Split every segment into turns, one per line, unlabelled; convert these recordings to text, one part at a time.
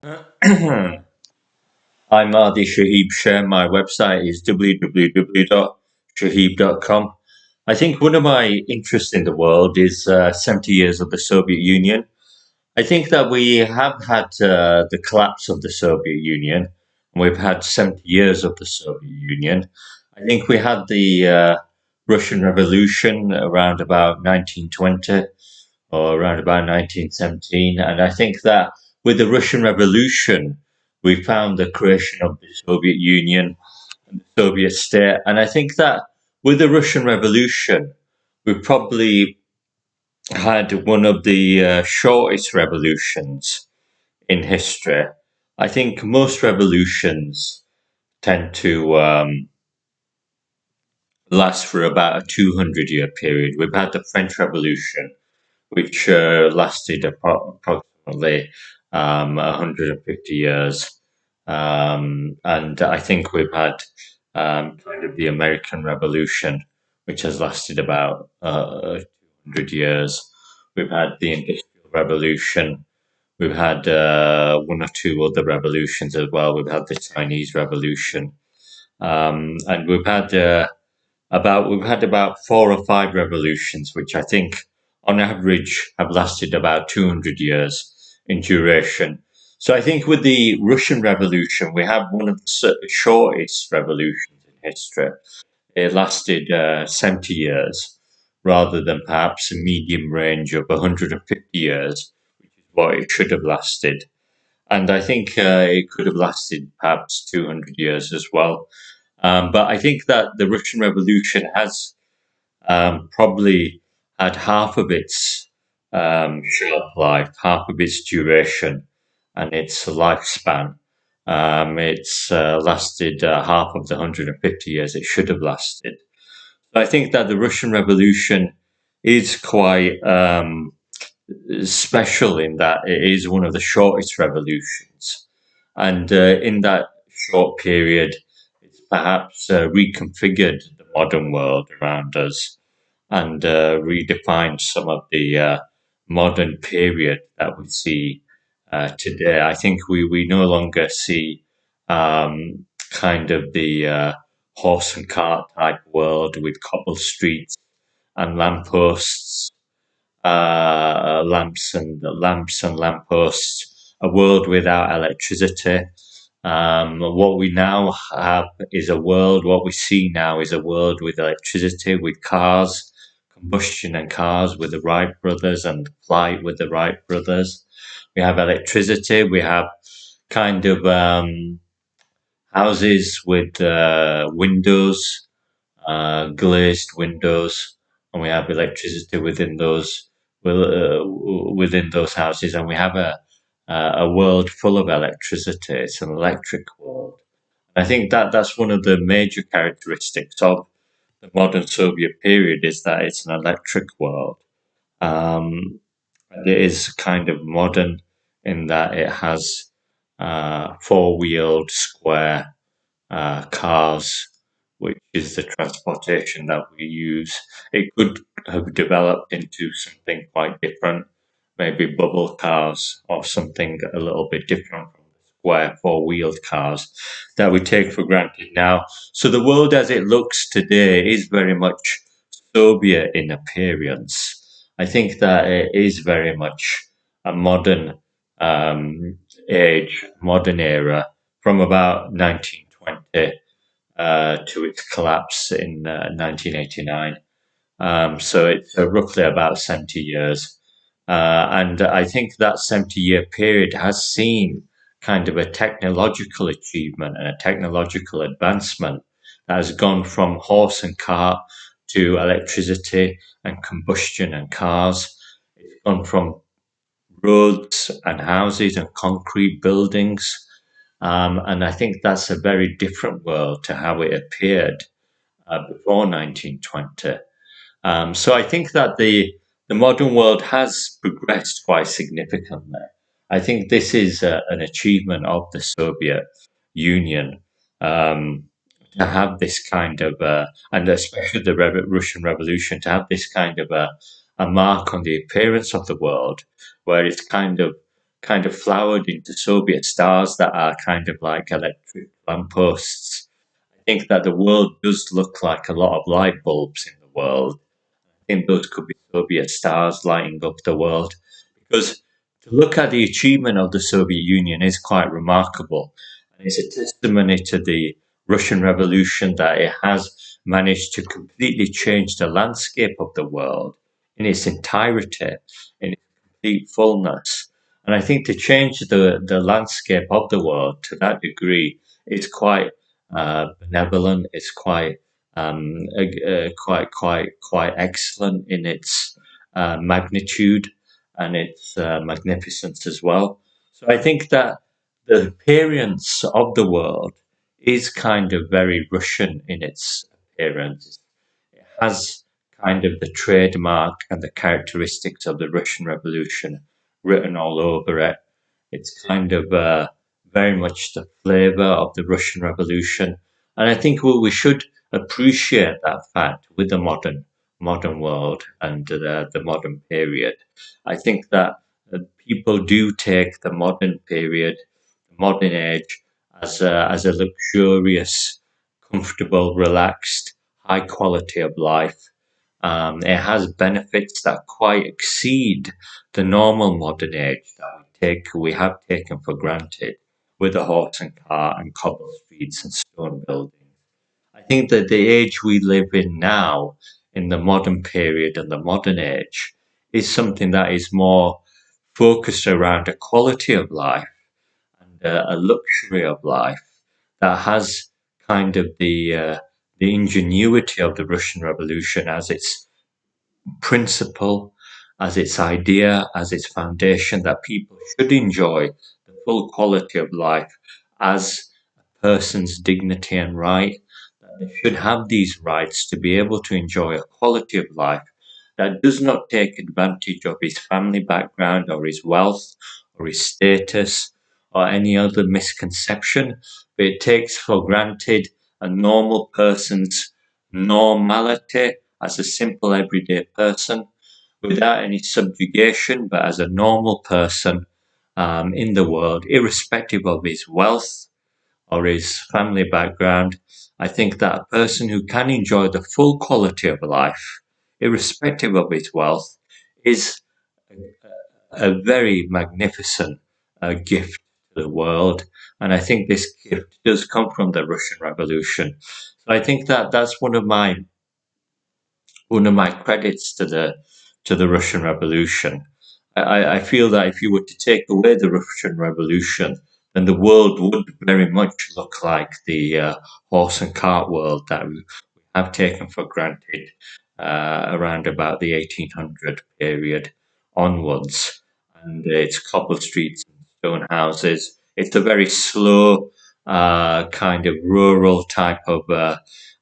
I'm Mahdi Shaheeb Sher. My website is www.shaheeb.com. I think one of my interests in the world is 70 years of the Soviet Union. I think that we have had the collapse of the Soviet Union, and we've had 70 years of the Soviet Union. I think we had the Russian Revolution around about 1920 or around about 1917. And I think that with the Russian Revolution, we found the creation of the Soviet Union and the Soviet state. And I think that with the Russian Revolution, we probably had one of the shortest revolutions in history. I think most revolutions tend to last for about a 200-year period. We've had the French Revolution, which lasted approximately 150 years. And I think we've had kind of the American Revolution, which has lasted about 200 years. We've had the Industrial Revolution. We've had one or two other revolutions as well. We've had the Chinese Revolution. And we've had about four or five revolutions, which I think on average have lasted about 200 years in duration. So I think with the Russian Revolution, we have one of the shortest revolutions in history. It lasted 70 years rather than perhaps a medium range of 150 years, which is what it should have lasted. And I think it could have lasted perhaps 200 years as well. But I think that the Russian Revolution has probably had half of its shelf life, half of its duration, and its lifespan. It's lasted half of the 150 years it should have lasted. So I think that the Russian Revolution is quite special in that it is one of the shortest revolutions. And in that short period, it's perhaps reconfigured the modern world around us and redefined some of the modern period that we see today. I think we no longer see kind of the horse and cart type world with cobble streets and lampposts, lamps and lampposts, a world without electricity. What we now have is a world, what we see now is a world with electricity, with cars, combustion and cars with the Wright brothers and flight with the Wright brothers. We have electricity, we have kind of houses with windows, glazed windows, and we have electricity within those houses, and we have a world full of electricity. It's an electric world. I think that that's one of the major characteristics of the modern Soviet period is that it's an electric world. Um, it is kind of modern in that it has four-wheeled square cars, which is the transportation that we use. It could have developed into something quite different, maybe bubble cars or something a little bit different from the square four-wheeled cars that we take for granted now. So the world as it looks today is very much Soviet in appearance. I think that it is very much a modern age, modern era from about 1920 to its collapse in 1989. So it's roughly about 70 years. And I think that 70-year period has seen kind of a technological achievement and a technological advancement that has gone from horse and cart to electricity and combustion and cars. It's gone from roads and houses and concrete buildings. And I think that's a very different world to how it appeared before 1920. So I think that the modern world has progressed quite significantly. I think this is an achievement of the Soviet Union to have this kind of, and especially the Russian Revolution, to have this kind of a mark on the appearance of the world, where it's kind of kind of flowered into Soviet stars that are kind of like electric lampposts. I think that the world does look like a lot of light bulbs in the world. I think those could be Soviet stars lighting up the world. Because to look at the achievement of the Soviet Union is quite remarkable. And it's a testimony to the Russian Revolution that it has managed to completely change the landscape of the world in its entirety, in its complete fullness. And I think to change the landscape of the world to that degree is quite benevolent. It's quite excellent in its magnitude and its magnificence as well. So I think that the appearance of the world is kind of very Russian in its appearance. It has kind of the trademark and the characteristics of the Russian Revolution written all over it. It's kind of very much the flavor of the Russian Revolution, and I think we should appreciate that fact with the modern world and the modern period. I think that people do take the modern period, the modern age, as a luxurious, comfortable, relaxed, high quality of life. It has benefits that quite exceed the normal modern age that we have taken for granted with a horse and cart and cobble streets and stone buildings. I think that the age we live in now, in the modern period and the modern age, is something that is more focused around a quality of life and a luxury of life that has kind of the ingenuity of the Russian Revolution as its principle, as its idea, as its foundation that people should enjoy the full quality of life as a person's dignity and right, that they should have these rights to be able to enjoy a quality of life that does not take advantage of his family background or his wealth or his status or any other misconception, but it takes for granted a normal person's normality as a simple everyday person without any subjugation, but as a normal person in the world, irrespective of his wealth or his family background. I think that a person who can enjoy the full quality of life, irrespective of his wealth, is a very magnificent gift to the world. And I think this gift does come from the Russian Revolution. So I think that that's one of my credits to the Russian Revolution. I feel that if you were to take away the Russian Revolution, then the world would very much look like the horse and cart world that we have taken for granted around about the 1800 period onwards. And it's cobble streets and stone houses. It's a very slow, kind of rural type of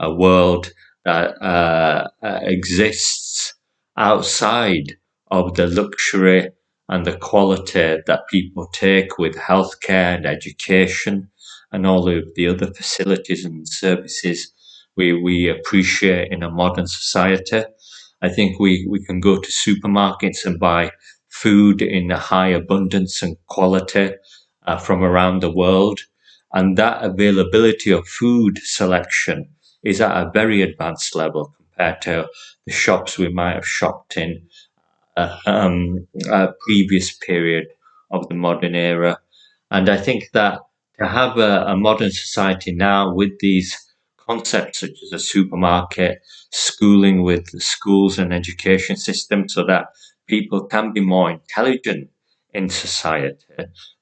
a world that exists outside of the luxury and the quality that people take with healthcare and education and all of the other facilities and services we appreciate in a modern society. I think we can go to supermarkets and buy food in a high abundance and quality from around the world. And that availability of food selection is at a very advanced level compared to the shops we might have shopped in a previous period of the modern era. And I think that to have a modern society now with these concepts such as a supermarket, schooling with schools and education system so that people can be more intelligent in society.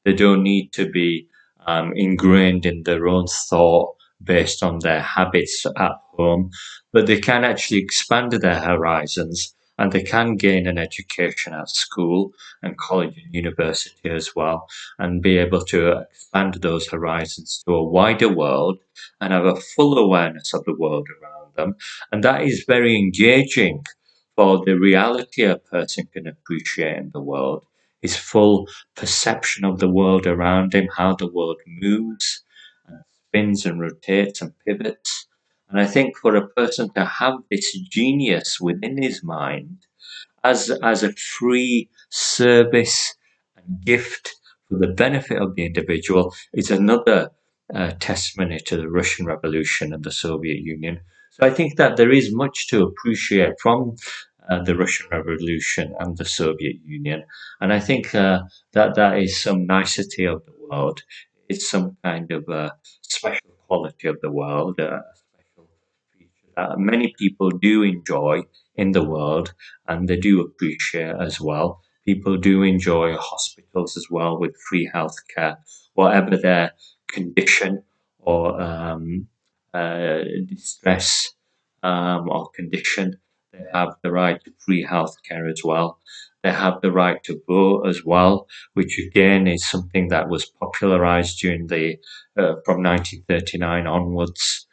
They don't need to be ingrained in their own thought based on their habits at home, but they can actually expand their horizons and they can gain an education at school and college and university as well and be able to expand those horizons to a wider world and have a full awareness of the world around them. And that is very engaging for the reality a person can appreciate in the world, his full perception of the world around him, how the world moves and spins and rotates and pivots. And I think for a person to have this genius within his mind as a free service and gift for the benefit of the individual is another testimony to the Russian Revolution and the Soviet Union. So I think that there is much to appreciate from the Russian Revolution and the Soviet Union. And I think that that is some nicety of the world. It's some kind of special quality of the world, a special feature that many people do enjoy in the world and they do appreciate as well. People do enjoy hospitals as well with free healthcare, whatever their condition or distress or condition. They have the right to free healthcare as well. They have the right to vote as well, which again is something that was popularized during the from 1939 onwards,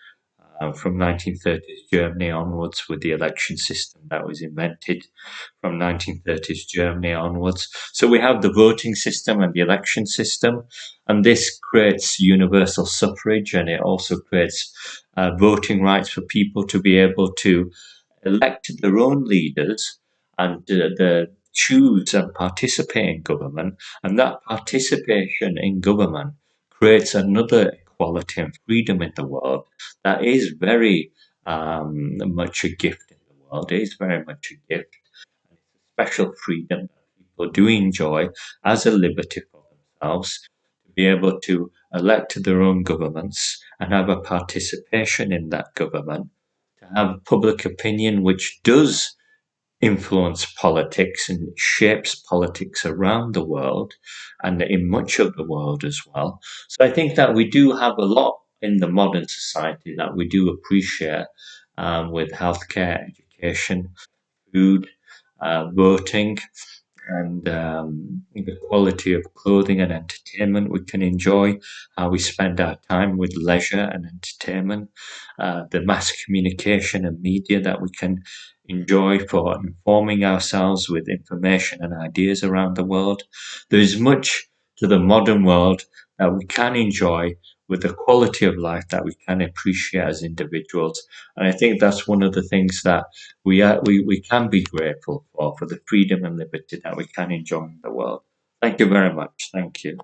from 1930s Germany onwards with the election system that was invented from 1930s Germany onwards. So we have the voting system and the election system, and this creates universal suffrage, and it also creates voting rights for people to be able to elect their own leaders and choose and participate in government. And that participation in government creates another equality and freedom in the world that is very much a gift in the world. It is very much a gift. And it's a special freedom that people do enjoy as a liberty for themselves to be able to elect their own governments and have a participation in that government, to have public opinion which does influence politics and shapes politics around the world and in much of the world as well. So I think that we do have a lot in the modern society that we do appreciate with healthcare, education, food, voting, and the quality of clothing and entertainment we can enjoy, how we spend our time with leisure and entertainment, the mass communication and media that we can enjoy for informing ourselves with information and ideas around the world. There is much to the modern world that we can enjoy with the quality of life that we can appreciate as individuals. And I think that's one of the things that we can be grateful for the freedom and liberty that we can enjoy in the world. Thank you very much. Thank you.